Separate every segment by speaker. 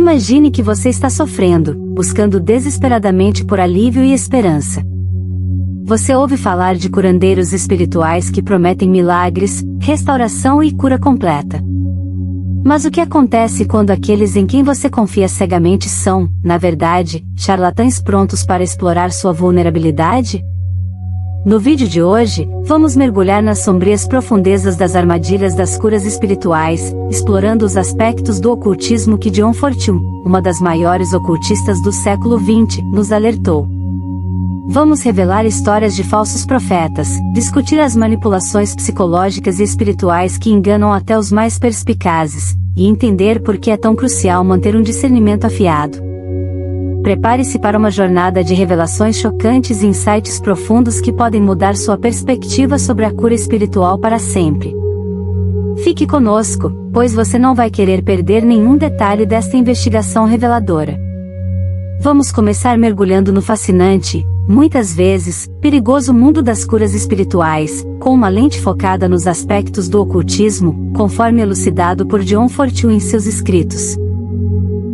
Speaker 1: Imagine que você está sofrendo, buscando desesperadamente por alívio e esperança. Você ouve falar de curandeiros espirituais que prometem milagres, restauração e cura completa. Mas o que acontece quando aqueles em quem você confia cegamente são, na verdade, charlatães prontos para explorar sua vulnerabilidade? No vídeo de hoje, vamos mergulhar nas sombrias profundezas das armadilhas das curas espirituais, explorando os aspectos do ocultismo que John Fortune, uma das maiores ocultistas do século XX, nos alertou. Vamos revelar histórias de falsos profetas, discutir as manipulações psicológicas e espirituais que enganam até os mais perspicazes, e entender por que é tão crucial manter um discernimento afiado. Prepare-se para uma jornada de revelações chocantes e insights profundos que podem mudar sua perspectiva sobre a cura espiritual para sempre. Fique conosco, pois você não vai querer perder nenhum detalhe desta investigação reveladora. Vamos começar mergulhando no fascinante, muitas vezes, perigoso mundo das curas espirituais, com uma lente focada nos aspectos do ocultismo, conforme elucidado por John Fortune em seus escritos.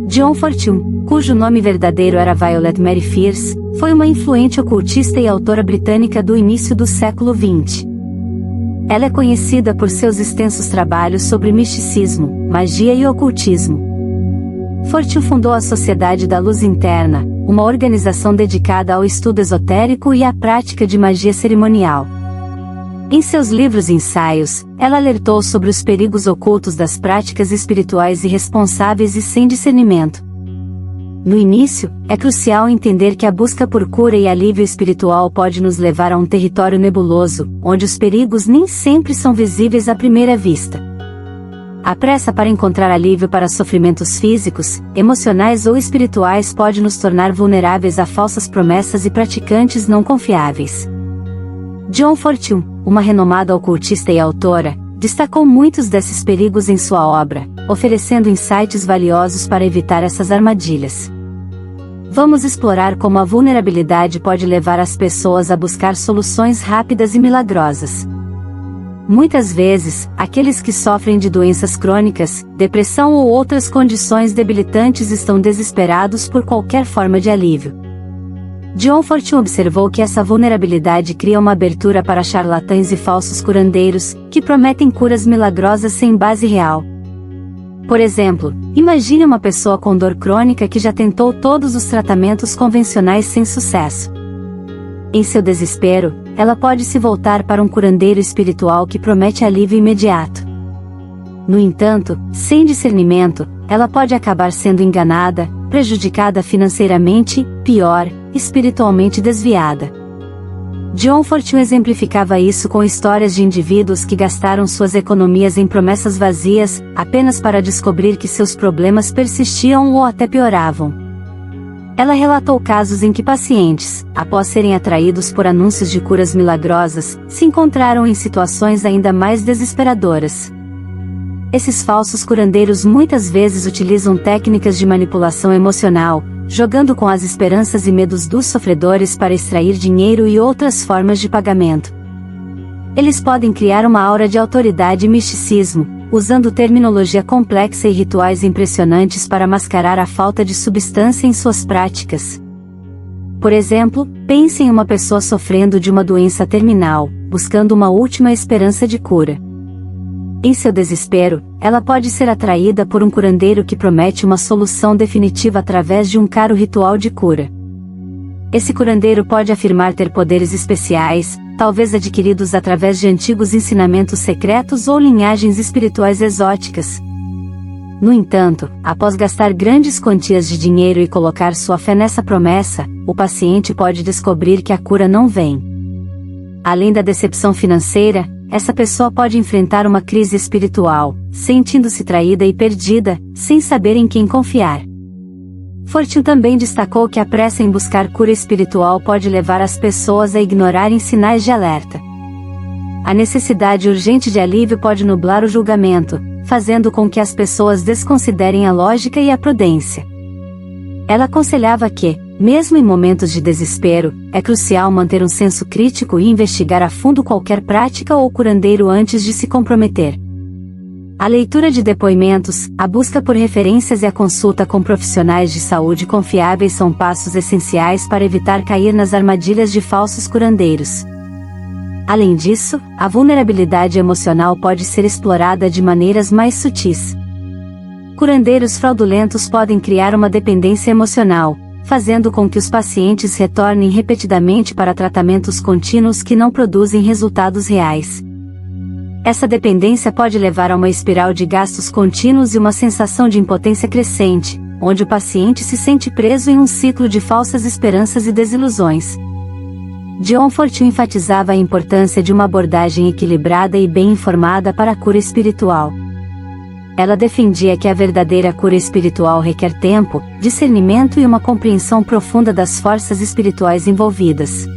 Speaker 1: John Fortune, cujo nome verdadeiro era Violet Mary Fierce, foi uma influente ocultista e autora britânica do início do século XX. Ela é conhecida por seus extensos trabalhos sobre misticismo, magia e ocultismo. Fortune fundou a Sociedade da Luz Interna, uma organização dedicada ao estudo esotérico e à prática de magia cerimonial. Em seus livros e ensaios, ela alertou sobre os perigos ocultos das práticas espirituais irresponsáveis e sem discernimento. No início, é crucial entender que a busca por cura e alívio espiritual pode nos levar a um território nebuloso, onde os perigos nem sempre são visíveis à primeira vista. A pressa para encontrar alívio para sofrimentos físicos, emocionais ou espirituais pode nos tornar vulneráveis a falsas promessas e praticantes não confiáveis. John Fortune, uma renomada ocultista e autora, destacou muitos desses perigos em sua obra, oferecendo insights valiosos para evitar essas armadilhas. Vamos explorar como a vulnerabilidade pode levar as pessoas a buscar soluções rápidas e milagrosas. Muitas vezes, aqueles que sofrem de doenças crônicas, depressão ou outras condições debilitantes estão desesperados por qualquer forma de alívio. John Fortune observou que essa vulnerabilidade cria uma abertura para charlatães e falsos curandeiros, que prometem curas milagrosas sem base real. Por exemplo, imagine uma pessoa com dor crônica que já tentou todos os tratamentos convencionais sem sucesso. Em seu desespero, ela pode se voltar para um curandeiro espiritual que promete alívio imediato. No entanto, sem discernimento, ela pode acabar sendo enganada, prejudicada financeiramente e, pior, espiritualmente desviada. John Fortune exemplificava isso com histórias de indivíduos que gastaram suas economias em promessas vazias, apenas para descobrir que seus problemas persistiam ou até pioravam. Ela relatou casos em que pacientes, após serem atraídos por anúncios de curas milagrosas, se encontraram em situações ainda mais desesperadoras. Esses falsos curandeiros muitas vezes utilizam técnicas de manipulação emocional, jogando com as esperanças e medos dos sofredores para extrair dinheiro e outras formas de pagamento. Eles podem criar uma aura de autoridade e misticismo, usando terminologia complexa e rituais impressionantes para mascarar a falta de substância em suas práticas. Por exemplo, pense em uma pessoa sofrendo de uma doença terminal, buscando uma última esperança de cura. Em seu desespero, ela pode ser atraída por um curandeiro que promete uma solução definitiva através de um caro ritual de cura. Esse curandeiro pode afirmar ter poderes especiais, talvez adquiridos através de antigos ensinamentos secretos ou linhagens espirituais exóticas. No entanto, após gastar grandes quantias de dinheiro e colocar sua fé nessa promessa, o paciente pode descobrir que a cura não vem. Além da decepção financeira, essa pessoa pode enfrentar uma crise espiritual, sentindo-se traída e perdida, sem saber em quem confiar. Fortune também destacou que a pressa em buscar cura espiritual pode levar as pessoas a ignorarem sinais de alerta. A necessidade urgente de alívio pode nublar o julgamento, fazendo com que as pessoas desconsiderem a lógica e a prudência. Ela aconselhava que, mesmo em momentos de desespero, é crucial manter um senso crítico e investigar a fundo qualquer prática ou curandeiro antes de se comprometer. A leitura de depoimentos, a busca por referências e a consulta com profissionais de saúde confiáveis são passos essenciais para evitar cair nas armadilhas de falsos curandeiros. Além disso, a vulnerabilidade emocional pode ser explorada de maneiras mais sutis. Curandeiros fraudulentos podem criar uma dependência emocional, fazendo com que os pacientes retornem repetidamente para tratamentos contínuos que não produzem resultados reais. Essa dependência pode levar a uma espiral de gastos contínuos e uma sensação de impotência crescente, onde o paciente se sente preso em um ciclo de falsas esperanças e desilusões. John Fortune enfatizava a importância de uma abordagem equilibrada e bem informada para a cura espiritual. Ela defendia que a verdadeira cura espiritual requer tempo, discernimento e uma compreensão profunda das forças espirituais envolvidas.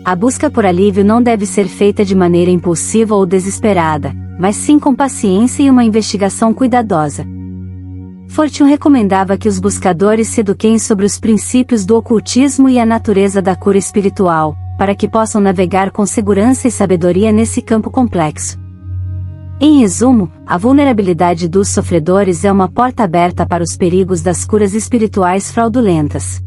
Speaker 1: A busca por alívio não deve ser feita de maneira impulsiva ou desesperada, mas sim com paciência e uma investigação cuidadosa. Fortune recomendava que os buscadores se eduquem sobre os princípios do ocultismo e a natureza da cura espiritual, para que possam navegar com segurança e sabedoria nesse campo complexo. Em resumo, a vulnerabilidade dos sofredores é uma porta aberta para os perigos das curas espirituais fraudulentas.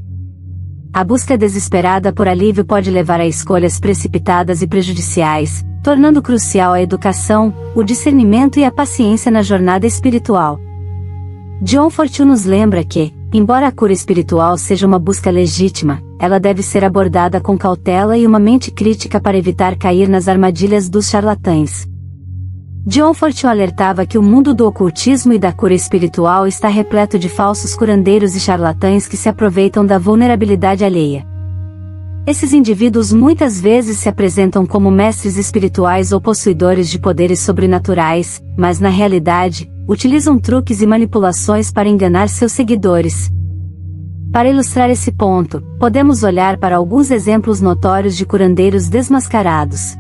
Speaker 1: A busca desesperada por alívio pode levar a escolhas precipitadas e prejudiciais, tornando crucial a educação, o discernimento e a paciência na jornada espiritual. John Fortune nos lembra que, embora a cura espiritual seja uma busca legítima, ela deve ser abordada com cautela e uma mente crítica para evitar cair nas armadilhas dos charlatães. John Fortune alertava que o mundo do ocultismo e da cura espiritual está repleto de falsos curandeiros e charlatães que se aproveitam da vulnerabilidade alheia. Esses indivíduos muitas vezes se apresentam como mestres espirituais ou possuidores de poderes sobrenaturais, mas na realidade, utilizam truques e manipulações para enganar seus seguidores. Para ilustrar esse ponto, podemos olhar para alguns exemplos notórios de curandeiros desmascarados.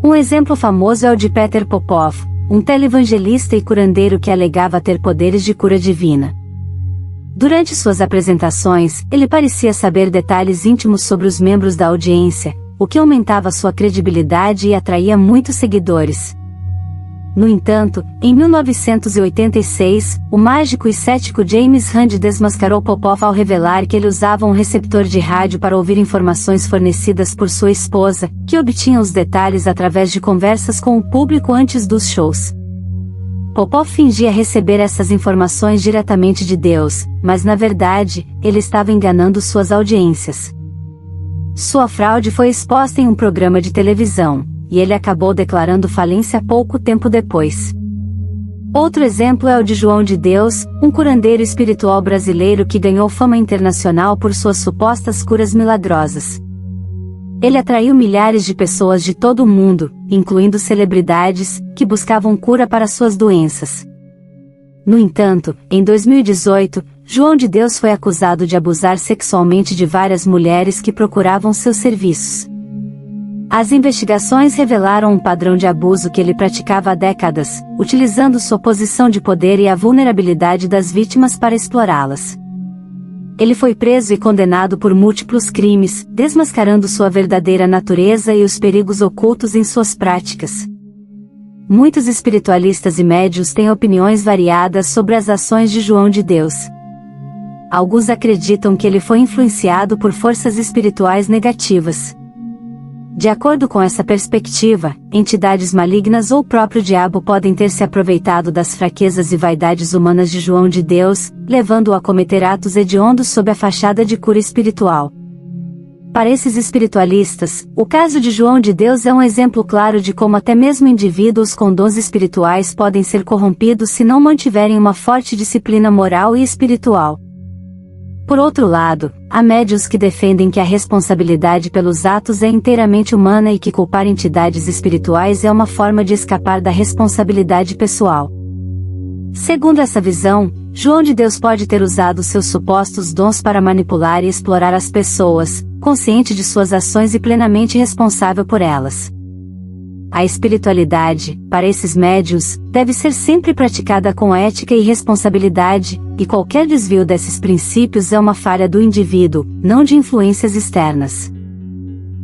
Speaker 1: Um exemplo famoso é o de Peter Popov, um televangelista e curandeiro que alegava ter poderes de cura divina. Durante suas apresentações, ele parecia saber detalhes íntimos sobre os membros da audiência, o que aumentava sua credibilidade e atraía muitos seguidores. No entanto, em 1986, o mágico e cético James Randi desmascarou Popov ao revelar que ele usava um receptor de rádio para ouvir informações fornecidas por sua esposa, que obtinha os detalhes através de conversas com o público antes dos shows. Popov fingia receber essas informações diretamente de Deus, mas na verdade, ele estava enganando suas audiências. Sua fraude foi exposta em um programa de televisão, e ele acabou declarando falência pouco tempo depois. Outro exemplo é o de João de Deus, um curandeiro espiritual brasileiro que ganhou fama internacional por suas supostas curas milagrosas. Ele atraiu milhares de pessoas de todo o mundo, incluindo celebridades, que buscavam cura para suas doenças. No entanto, em 2018, João de Deus foi acusado de abusar sexualmente de várias mulheres que procuravam seus serviços. As investigações revelaram um padrão de abuso que ele praticava há décadas, utilizando sua posição de poder e a vulnerabilidade das vítimas para explorá-las. Ele foi preso e condenado por múltiplos crimes, desmascarando sua verdadeira natureza e os perigos ocultos em suas práticas. Muitos espiritualistas e médiuns têm opiniões variadas sobre as ações de João de Deus. Alguns acreditam que ele foi influenciado por forças espirituais negativas. De acordo com essa perspectiva, entidades malignas ou o próprio diabo podem ter se aproveitado das fraquezas e vaidades humanas de João de Deus, levando-o a cometer atos hediondos sob a fachada de cura espiritual. Para esses espiritualistas, o caso de João de Deus é um exemplo claro de como até mesmo indivíduos com dons espirituais podem ser corrompidos se não mantiverem uma forte disciplina moral e espiritual. Por outro lado, há médiuns que defendem que a responsabilidade pelos atos é inteiramente humana e que culpar entidades espirituais é uma forma de escapar da responsabilidade pessoal. Segundo essa visão, João de Deus pode ter usado seus supostos dons para manipular e explorar as pessoas, consciente de suas ações e plenamente responsável por elas. A espiritualidade, para esses médiuns, deve ser sempre praticada com ética e responsabilidade, e qualquer desvio desses princípios é uma falha do indivíduo, não de influências externas.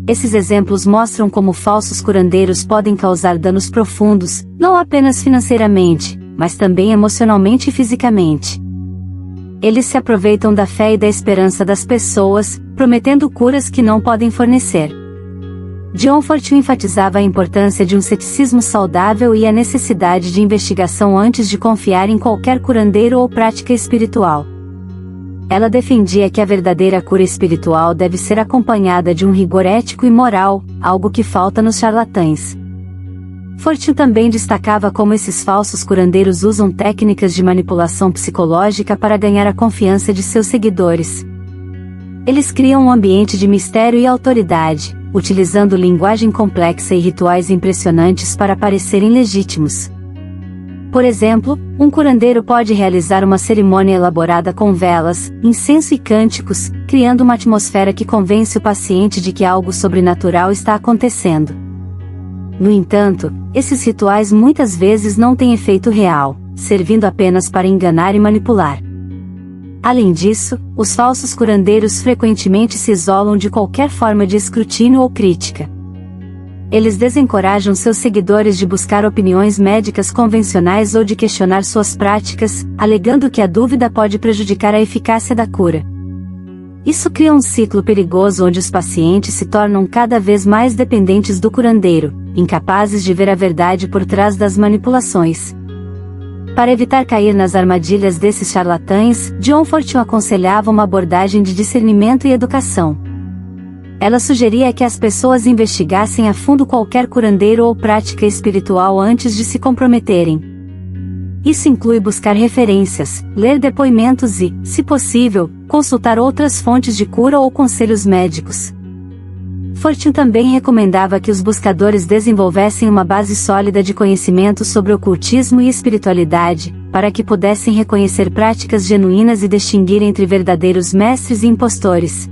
Speaker 1: Esses exemplos mostram como falsos curandeiros podem causar danos profundos, não apenas financeiramente, mas também emocionalmente e fisicamente. Eles se aproveitam da fé e da esperança das pessoas, prometendo curas que não podem fornecer. John Fortune enfatizava a importância de um ceticismo saudável e a necessidade de investigação antes de confiar em qualquer curandeiro ou prática espiritual. Ela defendia que a verdadeira cura espiritual deve ser acompanhada de um rigor ético e moral, algo que falta nos charlatães. Fortune também destacava como esses falsos curandeiros usam técnicas de manipulação psicológica para ganhar a confiança de seus seguidores. Eles criam um ambiente de mistério e autoridade, utilizando linguagem complexa e rituais impressionantes para parecerem legítimos. Por exemplo, um curandeiro pode realizar uma cerimônia elaborada com velas, incenso e cânticos, criando uma atmosfera que convence o paciente de que algo sobrenatural está acontecendo. No entanto, esses rituais muitas vezes não têm efeito real, servindo apenas para enganar e manipular. Além disso, os falsos curandeiros frequentemente se isolam de qualquer forma de escrutínio ou crítica. Eles desencorajam seus seguidores de buscar opiniões médicas convencionais ou de questionar suas práticas, alegando que a dúvida pode prejudicar a eficácia da cura. Isso cria um ciclo perigoso onde os pacientes se tornam cada vez mais dependentes do curandeiro, incapazes de ver a verdade por trás das manipulações. Para evitar cair nas armadilhas desses charlatães, John Fortune aconselhava uma abordagem de discernimento e educação. Ela sugeria que as pessoas investigassem a fundo qualquer curandeiro ou prática espiritual antes de se comprometerem. Isso inclui buscar referências, ler depoimentos e, se possível, consultar outras fontes de cura ou conselhos médicos. Fortune também recomendava que os buscadores desenvolvessem uma base sólida de conhecimento sobre ocultismo e espiritualidade, para que pudessem reconhecer práticas genuínas e distinguir entre verdadeiros mestres e impostores.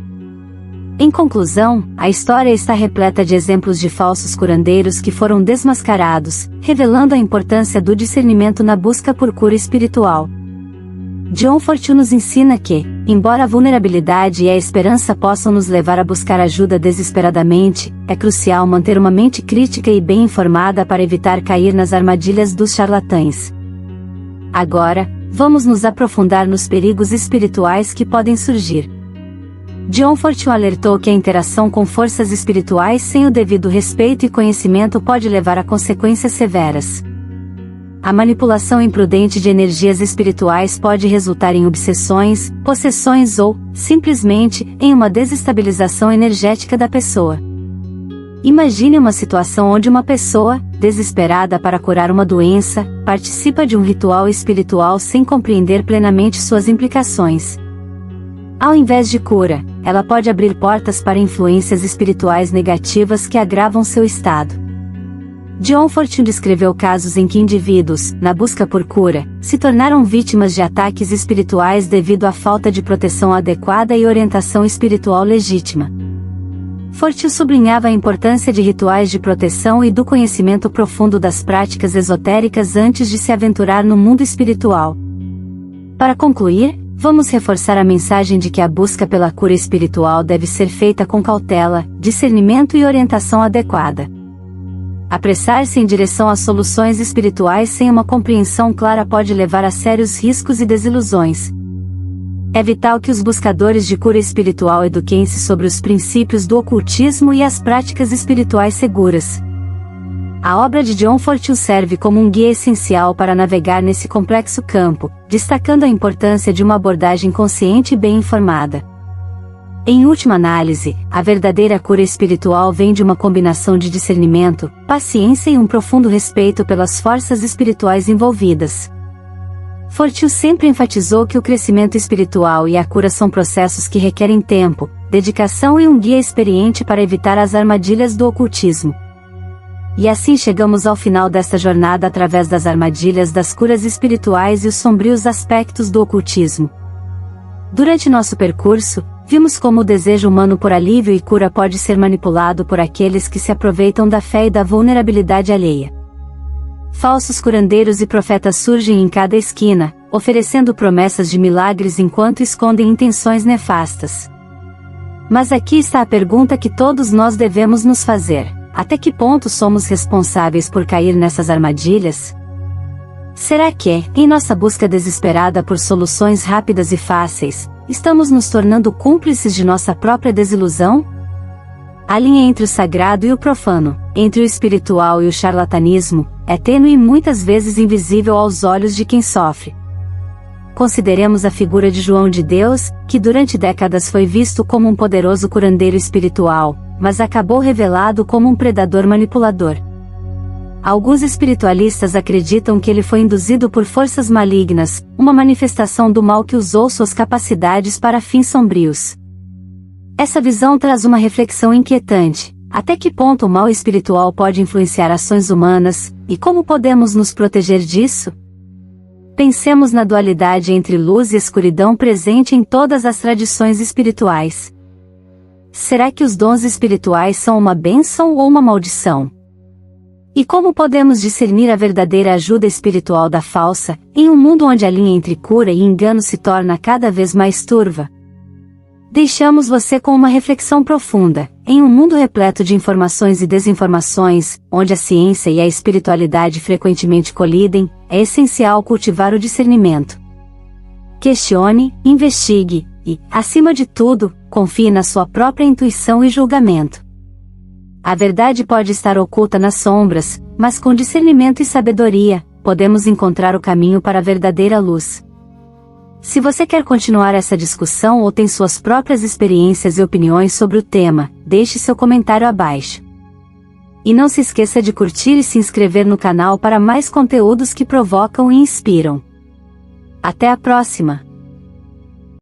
Speaker 1: Em conclusão, a história está repleta de exemplos de falsos curandeiros que foram desmascarados, revelando a importância do discernimento na busca por cura espiritual. John Fortune nos ensina que, embora a vulnerabilidade e a esperança possam nos levar a buscar ajuda desesperadamente, é crucial manter uma mente crítica e bem informada para evitar cair nas armadilhas dos charlatães. Agora, vamos nos aprofundar nos perigos espirituais que podem surgir. John Fortune alertou que a interação com forças espirituais sem o devido respeito e conhecimento pode levar a consequências severas. A manipulação imprudente de energias espirituais pode resultar em obsessões, possessões ou, simplesmente, em uma desestabilização energética da pessoa. Imagine uma situação onde uma pessoa, desesperada para curar uma doença, participa de um ritual espiritual sem compreender plenamente suas implicações. Ao invés de cura, ela pode abrir portas para influências espirituais negativas que agravam seu estado. John Fortune descreveu casos em que indivíduos, na busca por cura, se tornaram vítimas de ataques espirituais devido à falta de proteção adequada e orientação espiritual legítima. Fortune sublinhava a importância de rituais de proteção e do conhecimento profundo das práticas esotéricas antes de se aventurar no mundo espiritual. Para concluir, vamos reforçar a mensagem de que a busca pela cura espiritual deve ser feita com cautela, discernimento e orientação adequada. Apressar-se em direção a soluções espirituais sem uma compreensão clara pode levar a sérios riscos e desilusões. É vital que os buscadores de cura espiritual eduquem-se sobre os princípios do ocultismo e as práticas espirituais seguras. A obra de John Fortune serve como um guia essencial para navegar nesse complexo campo, destacando a importância de uma abordagem consciente e bem informada. Em última análise, a verdadeira cura espiritual vem de uma combinação de discernimento, paciência e um profundo respeito pelas forças espirituais envolvidas. Fortune sempre enfatizou que o crescimento espiritual e a cura são processos que requerem tempo, dedicação e um guia experiente para evitar as armadilhas do ocultismo. E assim chegamos ao final desta jornada através das armadilhas das curas espirituais e os sombrios aspectos do ocultismo. Durante nosso percurso, vimos como o desejo humano por alívio e cura pode ser manipulado por aqueles que se aproveitam da fé e da vulnerabilidade alheia. Falsos curandeiros e profetas surgem em cada esquina, oferecendo promessas de milagres enquanto escondem intenções nefastas. Mas aqui está a pergunta que todos nós devemos nos fazer: até que ponto somos responsáveis por cair nessas armadilhas? Será que, em nossa busca desesperada por soluções rápidas e fáceis, estamos nos tornando cúmplices de nossa própria desilusão? A linha entre o sagrado e o profano, entre o espiritual e o charlatanismo, é tênue e muitas vezes invisível aos olhos de quem sofre. Consideremos a figura de João de Deus, que durante décadas foi visto como um poderoso curandeiro espiritual, mas acabou revelado como um predador manipulador. Alguns espiritualistas acreditam que ele foi induzido por forças malignas, uma manifestação do mal que usou suas capacidades para fins sombrios. Essa visão traz uma reflexão inquietante: até que ponto o mal espiritual pode influenciar ações humanas, e como podemos nos proteger disso? Pensemos na dualidade entre luz e escuridão presente em todas as tradições espirituais. Será que os dons espirituais são uma bênção ou uma maldição? E como podemos discernir a verdadeira ajuda espiritual da falsa, em um mundo onde a linha entre cura e engano se torna cada vez mais turva? Deixamos você com uma reflexão profunda: em um mundo repleto de informações e desinformações, onde a ciência e a espiritualidade frequentemente colidem, é essencial cultivar o discernimento. Questione, investigue, e, acima de tudo, confie na sua própria intuição e julgamento. A verdade pode estar oculta nas sombras, mas com discernimento e sabedoria, podemos encontrar o caminho para a verdadeira luz. Se você quer continuar essa discussão ou tem suas próprias experiências e opiniões sobre o tema, deixe seu comentário abaixo. E não se esqueça de curtir e se inscrever no canal para mais conteúdos que provocam e inspiram. Até a próxima!